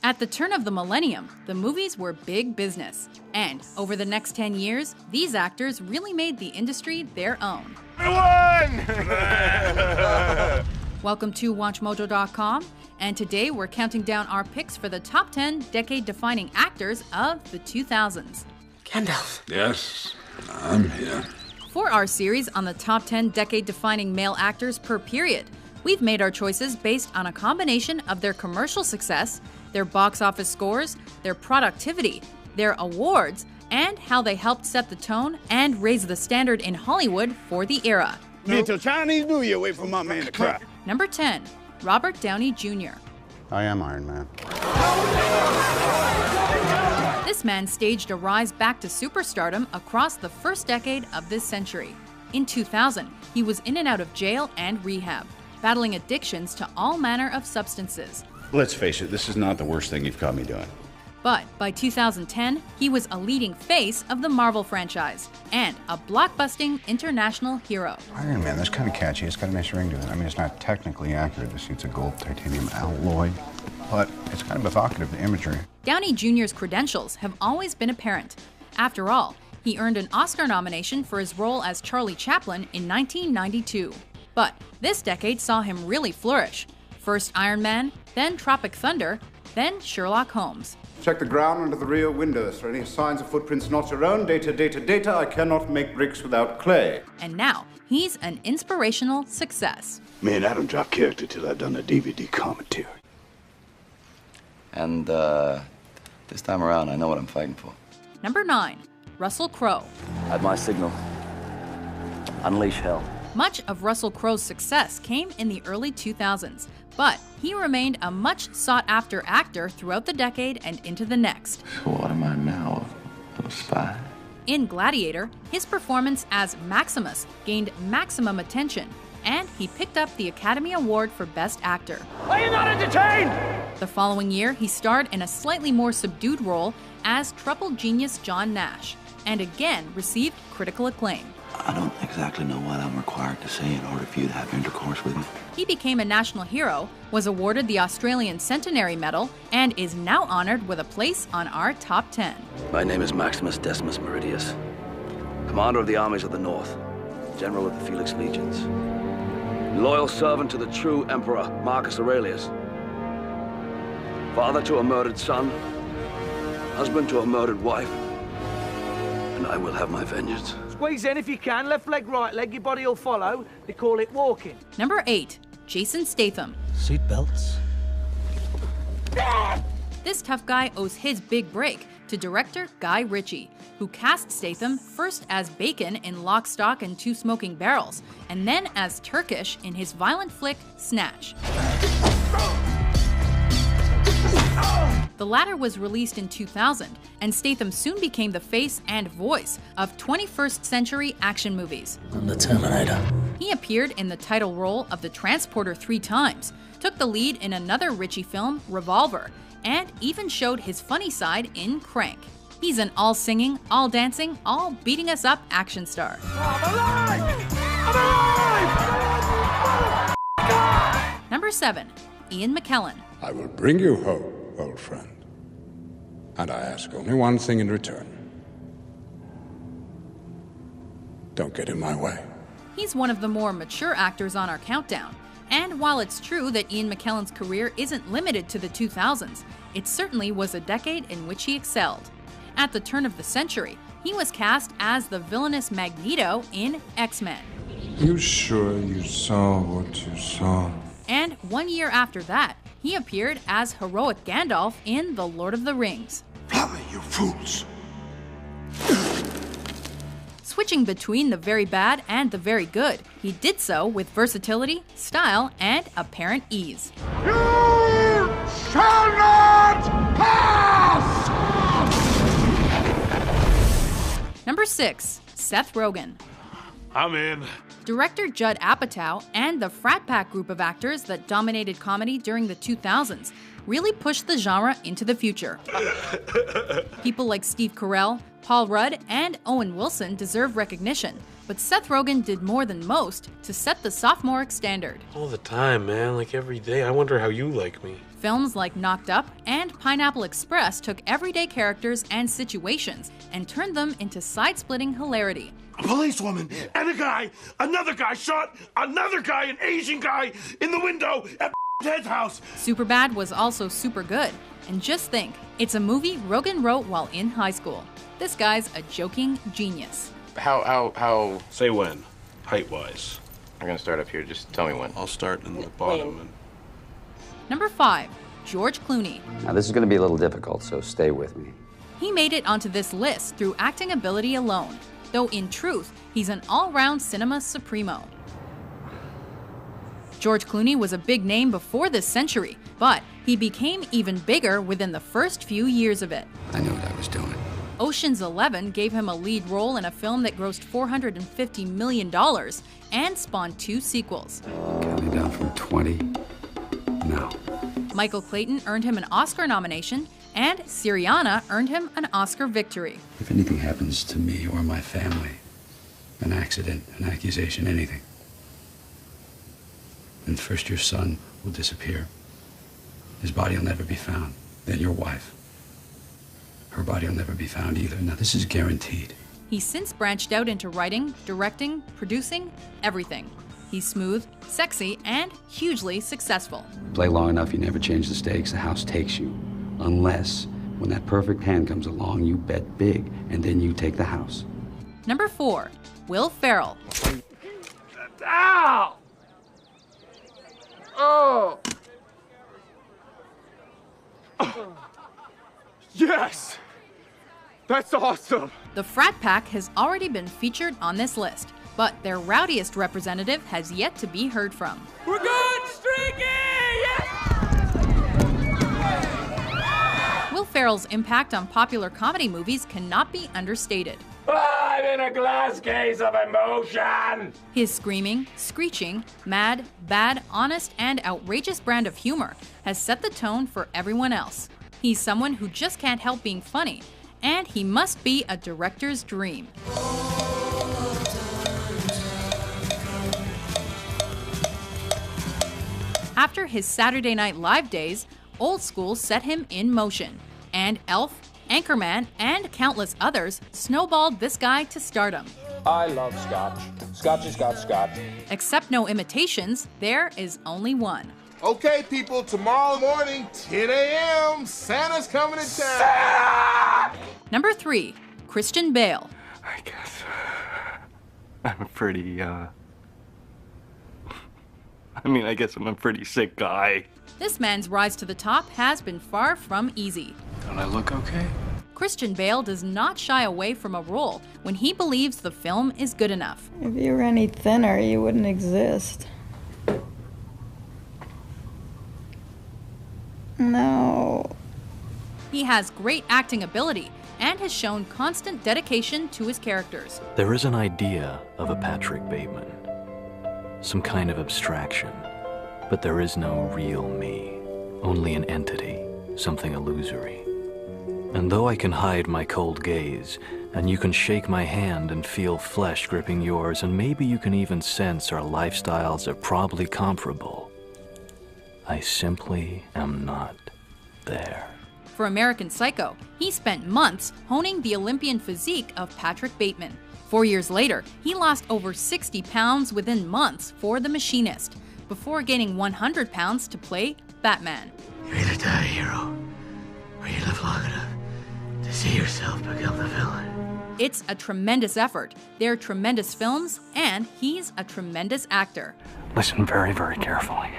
At the turn of the millennium, the movies were big business. And over the next 10 years, these actors really made the industry their own. I won! Welcome to WatchMojo.com, and today we're counting down our picks for the top 10 decade-defining actors of the 2000s. Gandalf. Yes, I'm here. For our series on the top 10 decade-defining male actors per period, we've made our choices based on a combination of their commercial success, their box office scores, their productivity, their awards, and how they helped set the tone and raise the standard in Hollywood for the era. Until Chinese New Year, wait for my man to cry. Number 10, Robert Downey Jr. I am Iron Man. This man staged a rise back to superstardom across the first decade of this century. In 2000, he was in and out of jail and rehab, battling addictions to all manner of substances. Let's face it, this is not the worst thing you've caught me doing. But by 2010, he was a leading face of the Marvel franchise and a blockbusting international hero. Iron Man, that's kind of catchy. It's got a nice ring to it. I mean, it's not technically accurate. The suit's a gold titanium alloy, but it's kind of evocative, the imagery. Downey Jr.'s credentials have always been apparent. After all, he earned an Oscar nomination for his role as Charlie Chaplin in 1992. But this decade saw him really flourish. First Iron Man, then Tropic Thunder, then Sherlock Holmes. Check the ground under the rear windows for any signs of footprints not your own. Data. I cannot make bricks without clay. And now, he's an inspirational success. Me and Adam dropped character till I done a DVD commentary. And, this time around, I know what I'm fighting for. Number 9, Russell Crowe. At my signal, unleash hell. Much of Russell Crowe's success came in the early 2000s, but he remained a much sought-after actor throughout the decade and into the next. So what am I now, a spy? In Gladiator, his performance as Maximus gained maximum attention, and he picked up the Academy Award for Best Actor. Are you not entertained? The following year, he starred in a slightly more subdued role as troubled genius John Nash, and again received critical acclaim. I don't exactly know what I'm required to say in order for you to have intercourse with me. He became a national hero, was awarded the Australian Centenary Medal, and is now honored with a place on our top 10. My name is Maximus Decimus Meridius, commander of the armies of the North, general of the Felix Legions, loyal servant to the true emperor Marcus Aurelius, father to a murdered son, husband to a murdered wife, and I will have my vengeance. Squeeze in if you can, left leg, right leg, your body will follow. They call it walking. Number 8, Jason Statham. Seat belts. This tough guy owes his big break to director Guy Ritchie, who cast Statham first as Bacon in Lock, Stock, and Two Smoking Barrels, and then as Turkish in his violent flick, Snatch. The latter was released in 2000, and Statham soon became the face and voice of 21st century action movies. I'm the Terminator. He appeared in the title role of the Transporter 3 times, took the lead in another Ritchie film, Revolver, and even showed his funny side in Crank. He's an all-singing, all-dancing, all-beating-us up action star. I'm alive! I'm alive! Number 7, Ian McKellen. I will bring you home, old friend. And I ask only one thing in return. Don't get in my way. He's one of the more mature actors on our countdown. And while it's true that Ian McKellen's career isn't limited to the 2000s, it certainly was a decade in which he excelled. At the turn of the century, he was cast as the villainous Magneto in X-Men. You sure you saw what you saw? And 1 year after that, he appeared as heroic Gandalf in The Lord of the Rings. Blimey, you fools! Switching between the very bad and the very good, he did so with versatility, style, and apparent ease. You shall not pass! Number 6, Seth Rogen. I'm in. Director Judd Apatow and the frat pack group of actors that dominated comedy during the 2000s really pushed the genre into the future. People like Steve Carell, Paul Rudd and Owen Wilson deserve recognition, but Seth Rogen did more than most to set the sophomoric standard. All the time, man, like every day. I wonder how you like me. Films like Knocked Up and Pineapple Express took everyday characters and situations and turned them into side-splitting hilarity. A policewoman and a guy, another guy shot another guy, an Asian guy, in the window at Ted's house. Superbad was also super good. And just think, it's a movie Rogen wrote while in high school. This guy's a joking genius. How? Say when, height-wise. I'm gonna start up here. Just tell me when. I'll start in the bottom. And... Number 5, George Clooney. Now, this is going to be a little difficult, so stay with me. He made it onto this list through acting ability alone, though in truth, he's an all-round cinema supremo. George Clooney was a big name before this century, but he became even bigger within the first few years of it. I knew what I was doing. Ocean's 11 gave him a lead role in a film that grossed $450 million and spawned 2 sequels. Counting down from 20. No. Michael Clayton earned him an Oscar nomination, and Syriana earned him an Oscar victory. If anything happens to me or my family, an accident, an accusation, anything, then first your son will disappear. His body will never be found. Then your wife. Her body will never be found either. Now, this is guaranteed. He's since branched out into writing, directing, producing, everything. He's smooth, sexy, and hugely successful. Play long enough, you never change the stakes, the house takes you. Unless, when that perfect hand comes along, you bet big, and then you take the house. Number 4, Will Ferrell. Ow! Oh! Yes! That's awesome! The Frat Pack has already been featured on this list, but their rowdiest representative has yet to be heard from. We're good! Streaky! Yes! Will Ferrell's impact on popular comedy movies cannot be understated. I'm in a glass case of emotion! His screaming, screeching, mad, bad, honest, and outrageous brand of humor has set the tone for everyone else. He's someone who just can't help being funny, and he must be a director's dream. After his Saturday Night Live days, Old School set him in motion, and Elf, Anchorman, and countless others snowballed this guy to stardom. I love scotch. Scotch has got scotch. Except no imitations, there is only one. Okay, people, tomorrow morning, 10 a.m., Santa's coming to town. Santa! Number 3, Christian Bale. I guess I'm a pretty, I guess I'm a pretty sick guy. This man's rise to the top has been far from easy. Don't I look okay? Christian Bale does not shy away from a role when he believes the film is good enough. If you were any thinner, you wouldn't exist. No. He has great acting ability and has shown constant dedication to his characters. There is an idea of a Patrick Bateman, some kind of abstraction, but there is no real me, only an entity, something illusory. And though I can hide my cold gaze, and you can shake my hand and feel flesh gripping yours, and maybe you can even sense our lifestyles are probably comparable, I simply am not there. For American Psycho, he spent months honing the Olympian physique of Patrick Bateman. 4 years later, he lost over 60 pounds within months for The Machinist, before gaining 100 pounds to play Batman. You either die a hero, or you live long enough to see yourself become the villain. It's a tremendous effort. They're tremendous films, and he's a tremendous actor. Listen very, very carefully.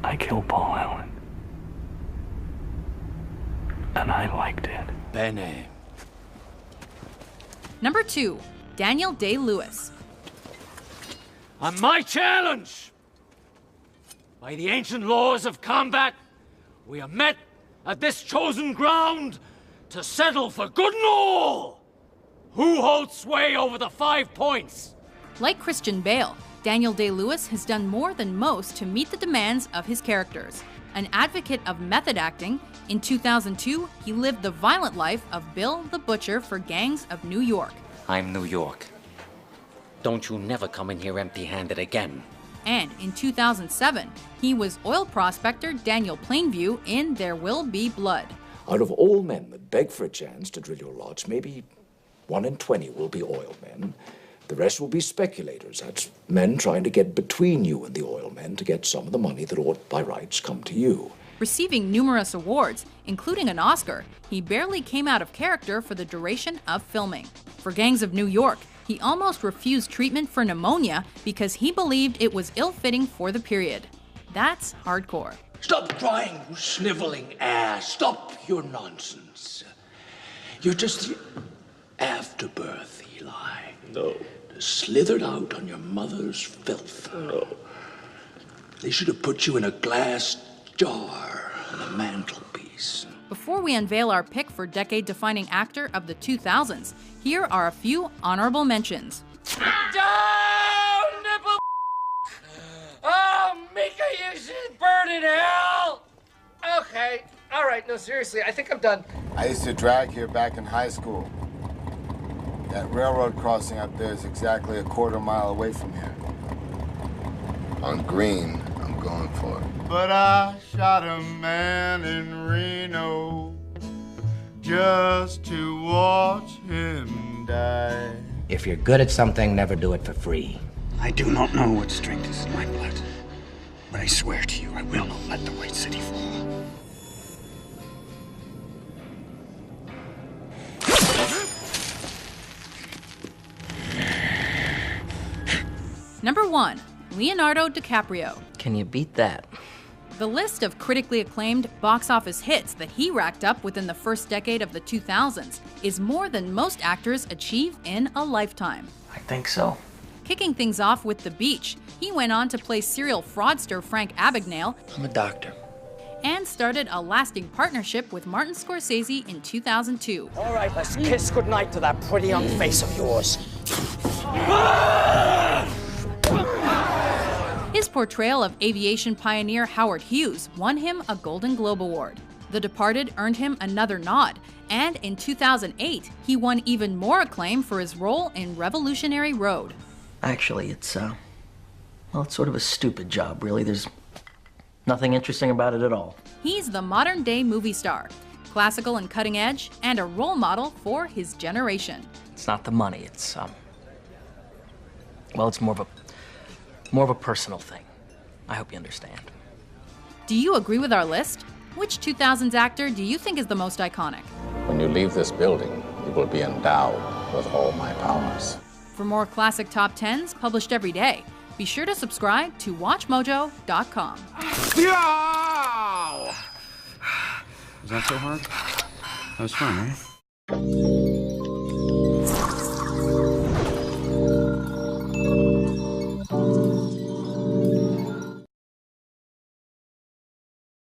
I killed Paul Allen. And I liked it. Bene. Number 2, Daniel Day-Lewis. On my challenge, by the ancient laws of combat, we are met at this chosen ground to settle for good and all. Who holds sway over the 5 points? Like Christian Bale, Daniel Day-Lewis has done more than most to meet the demands of his characters. An advocate of method acting, In 2002, he lived the violent life of Bill the Butcher for Gangs of New York. I'm New York. Don't you never come in here empty-handed again. And in 2007, he was oil prospector Daniel Plainview in There Will Be Blood. Out of all men that beg for a chance to drill your lodge, maybe 1 in 20 will be oil men. The rest will be speculators. That's men trying to get between you and the oil men to get some of the money that ought by rights come to you. Receiving numerous awards, including an Oscar, he barely came out of character for the duration of filming. For Gangs of New York, he almost refused treatment for pneumonia because he believed it was ill-fitting for the period. That's hardcore. Stop crying, you sniveling ass. Stop your nonsense. You're just the afterbirth, Eli. No. Slithered out on your mother's filth. No. They should have put you in a glass jar on a mantelpiece. Before we unveil our pick for decade-defining actor of the 2000s, here are a few honorable mentions. Down, nipple. Oh, Mika, you should burn in hell. Okay, all right, no, seriously, I think I'm done. I used to drag here back in high school. That railroad crossing up there is exactly a quarter mile away from here. On Green, I'm going for it. But I shot a man in Reno just to watch him die. If you're good at something, never do it for free. I do not know what strength is in my blood, but I swear to you, I will not let the White City fall. Number 1, Leonardo DiCaprio. Can you beat that? The list of critically acclaimed box office hits that he racked up within the first decade of the 2000s is more than most actors achieve in a lifetime. I think so. Kicking things off with The Beach, he went on to play serial fraudster Frank Abagnale. I'm a doctor. And started a lasting partnership with Martin Scorsese in 2002. All right, let's kiss goodnight to that pretty young face of yours. His portrayal of aviation pioneer Howard Hughes won him a Golden Globe Award. The Departed earned him another nod, and in 2008, he won even more acclaim for his role in Revolutionary Road. Actually, it's sort of a stupid job, really. There's nothing interesting about it at all. He's the modern-day movie star, classical and cutting edge, and a role model for his generation. It's not the money, it's, well, it's more of a personal thing. I hope you understand. Do you agree with our list? Which 2000s actor do you think is the most iconic? When you leave this building, you will be endowed with all my powers. For more classic top 10s published every day, be sure to subscribe to WatchMojo.com. Was that so hard? That was fun, right?